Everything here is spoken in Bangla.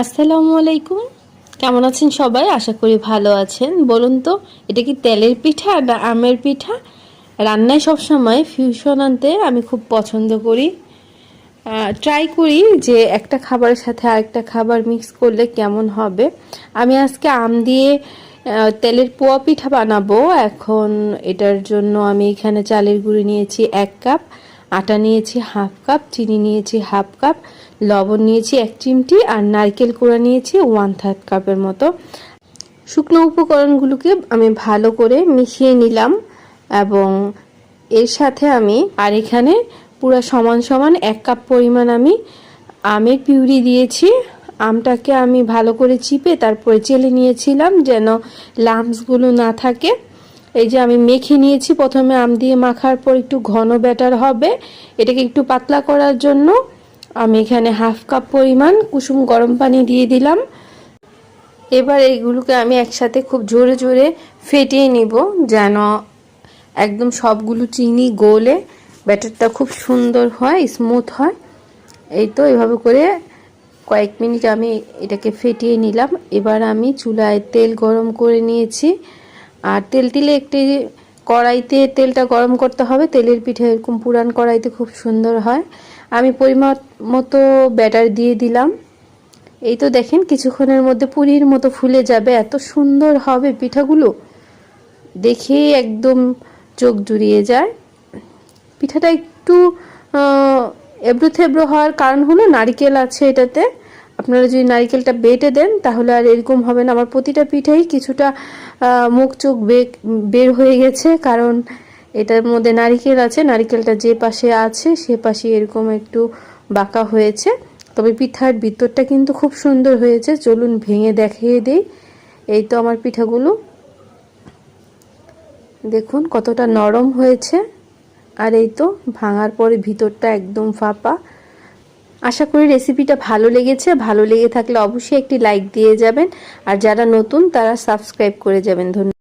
আসসালামু আলাইকুম। কেমন আছেন সবাই? আশা করি ভালো আছেন। বলুন তো, এটা কি তেলের পিঠা না আমের পিঠা? রান্নায় সবসময় ফিউশন আনতে আমি খুব পছন্দ করি। ট্রাই করি যে একটা খাবারের সাথে আরেকটা খাবার মিক্স করলে কেমন হবে। আমি আজকে আম দিয়ে তেলের পোয়া পিঠা বানাবো। এখন এটার জন্য আমি এখানে চালের গুঁড়ি নিয়েছি 1 কাপ, আটা নিয়েছি হাফ কাপ, চিনি নিয়েছি হাফ কাপ, লবণ নিয়েছি 1 চিমটি আর নারকেল কোড়া নিয়েছি 1/3 কাপের মতো। শুকনো উপকরণগুলোকে আমি ভালো করে মিশিয়ে নিলাম এবং এর সাথে আমি আর এখানে পুরো সমান সমান 1 কাপ পরিমাণ আমি আমের পিউরি দিয়েছি। আমটাকে আমি ভালো করে চিপে তারপরে চেলে নিয়েছিলাম যেন লাম্পসগুলো না থাকে। এই যে আমি মেখে নিয়েছি। প্রথমে আম দিয়ে মাখার পর একটু ঘন ব্যাটার হবে। এটাকে একটু পাতলা করার জন্য আমি এখানে হাফ কাপ পরিমাণ কুসুম গরম পানি দিয়ে দিলাম। এবার এইগুলোকে আমি একসাথে খুব জোরে জোরে ফেটিয়ে নিব যেন একদম সবগুলো চিনি গলে ব্যাটারটা খুব সুন্দর হয়, স্মুথ হয়। এই তো এভাবে করে কয়েক মিনিট আমি এটাকে ফেটিয়ে নিলাম। এবার আমি চুলায় তেল গরম করে নিয়েছি। আর তেল দিলে একটি কড়াইতে তেলটা গরম করতে হবে। তেলের পিঠে এরকম পুরান কড়াইতে খুব সুন্দর হয়। আমি পরিমাণ মতো ব্যাটার দিয়ে দিলাম। এই তো দেখেন কিছুক্ষণের মধ্যে পুরীর মতো ফুলে যাবে। এত সুন্দর হবে পিঠাগুলো, দেখেই একদম চোখ জুড়িয়ে যায়। পিঠাটা একটু এবড়ো থেবড়ো হওয়ার কারণ হলো নারকেল আছে এটাতে। আপনারা যদি নারকেলটা বেটে দেন তাহলে আর এরকম হবে না। আমার প্রতিটা পিঠাই কিছুটা মুখ চোখ বের হয়ে গেছে, কারণ এটার মধ্যে নারকেল আছে। নারকেলটা যে পাশে আছে সে পাশে এরকম একটু বাঁকা হয়েছে। তবে পিঠার ভিতরটা কিন্তু খুব সুন্দর হয়েছে। চলুন ভেঙে দেখিয়ে দেই। এই তো আমার পিঠাগুলো দেখুন কতটা নরম হয়েছে। আর এই তো ভাঙার পরে ভিতরটা একদম ফাঁপা। আশা করি রেসিপিটা ভালো লেগেছে। ভালো লেগে থাকলে অবশ্যই একটি লাইক দিয়ে যাবেন, আর যারা নতুন তারা সাবস্ক্রাইব করে যাবেন। ধন্যবাদ।